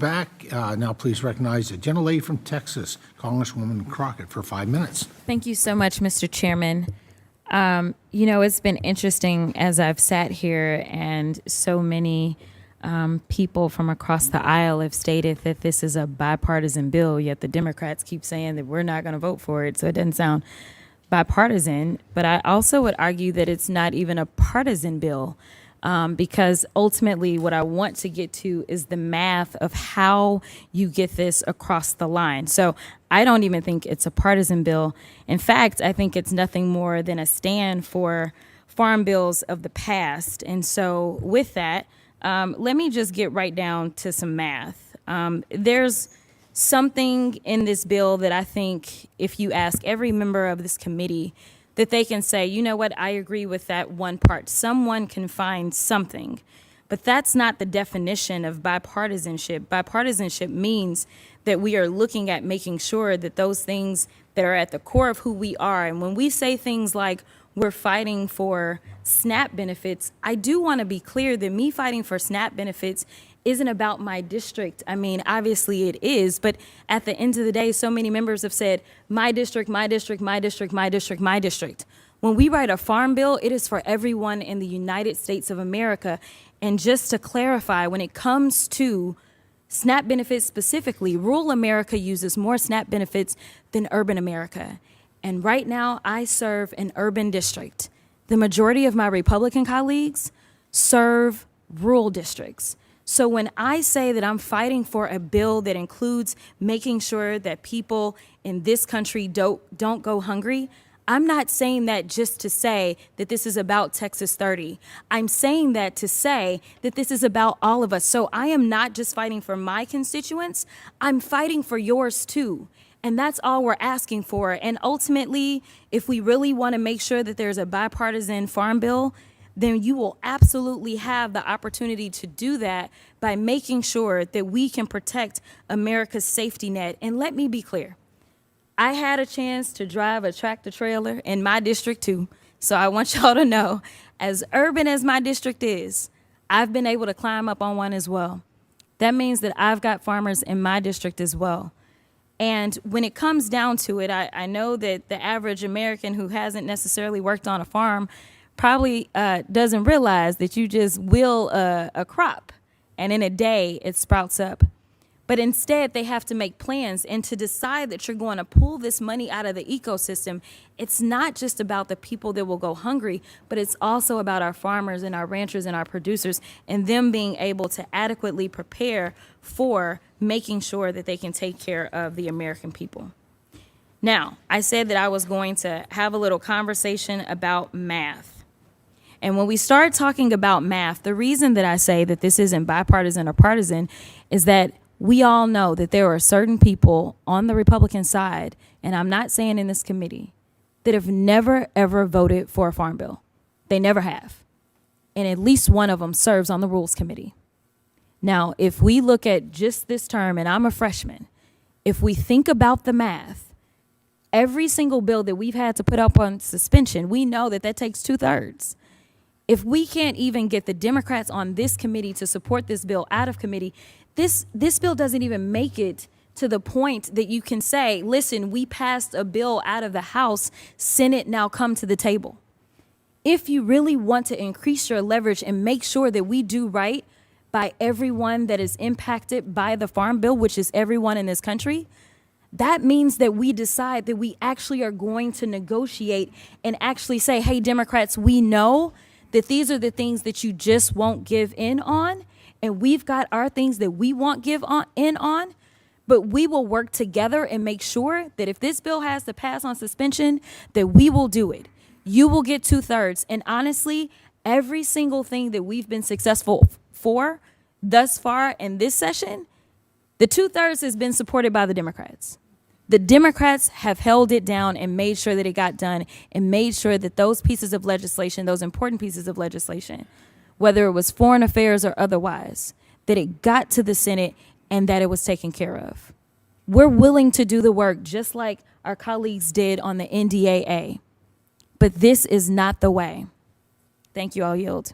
back. Now please recognize the gentlelady from Texas, Congresswoman Crockett, for 5 minutes. Thank you so much, Mr. Chairman. You know, it's been interesting as I've sat here and so many people from across the aisle have stated that this is a bipartisan bill, yet the Democrats keep saying that we're not going to vote for it, so it doesn't sound bipartisan. But I also would argue that it's not even a partisan bill, because ultimately what I want to get to is the math of how you get this across the line. So I don't even think it's a partisan bill. In fact, I think it's nothing more than a stand for farm bills of the past. And so with that, let me just get right down to some math. There's something in this bill that I think if you ask every member of this committee, that they can say, you know what, I agree with that one part. Someone can find something. But that's not the definition of bipartisanship. Bipartisanship means that we are looking at making sure that those things that are at the core of who we are, and when we say things like we're fighting for SNAP benefits, I do want to be clear that me fighting for SNAP benefits isn't about my district. I mean, obviously it is, but at the end of the day, so many members have said, my district, my district, my district, my district, my district. When we write a farm bill, it is for everyone in the United States of America. And just to clarify, when it comes to SNAP benefits specifically, rural America uses more SNAP benefits than urban America. And right now, I serve an urban district. The majority of my Republican colleagues serve rural districts. So when I say that I'm fighting for a bill that includes making sure that people in this country don't go hungry, I'm not saying that just to say that this is about Texas 30. I'm saying that to say that this is about all of us. So I am not just fighting for my constituents, I'm fighting for yours too. And that's all we're asking for. And ultimately, if we really want to make sure that there's a bipartisan farm bill, then you will absolutely have the opportunity to do that by making sure that we can protect America's safety net. And let me be clear, I had a chance to drive a tractor trailer in my district too. So I want y'all to know, as urban as my district is, I've been able to climb up on one as well. That means that I've got farmers in my district as well. And when it comes down to it, I know that the average American who hasn't necessarily worked on a farm probably doesn't realize that you just will a crop and in a day it sprouts up. But instead they have to make plans, and to decide that you're going to pull this money out of the ecosystem, it's not just about the people that will go hungry, but it's also about our farmers and our ranchers and our producers and them being able to adequately prepare for making sure that they can take care of the American people. Now, I said that I was going to have a little conversation about math. And when we start talking about math, the reason that I say that this isn't bipartisan or partisan is that we all know that there are certain people on the Republican side, and I'm not saying in this committee, that have never, ever voted for a farm bill. They never have. And at least one of them serves on the Rules Committee. Now, if we look at just this term, and I'm a freshman, if we think about the math, every single bill that we've had to put up on suspension, we know that that takes 2/3. If we can't even get the Democrats on this committee to support this bill out of committee, this bill doesn't even make it to the point that you can say, listen, we passed a bill out of the House, Senate, now come to the table. If you really want to increase your leverage and make sure that we do right by everyone that is impacted by the farm bill, which is everyone in this country, that means that we decide that we actually are going to negotiate and actually say, hey, Democrats, we know that these are the things that you just won't give in on, and we've got our things that we won't give in on, but we will work together and make sure that if this bill has to pass on suspension, that we will do it. You will get 2/3. And honestly, every single thing that we've been successful for thus far in this session, the 2/3 has been supported by the Democrats. The Democrats have held it down and made sure that it got done and made sure that those pieces of legislation, those important pieces of legislation, whether it was foreign affairs or otherwise, that it got to the Senate and that it was taken care of. We're willing to do the work just like our colleagues did on the NDAA, but this is not the way. Thank you. I'll yield.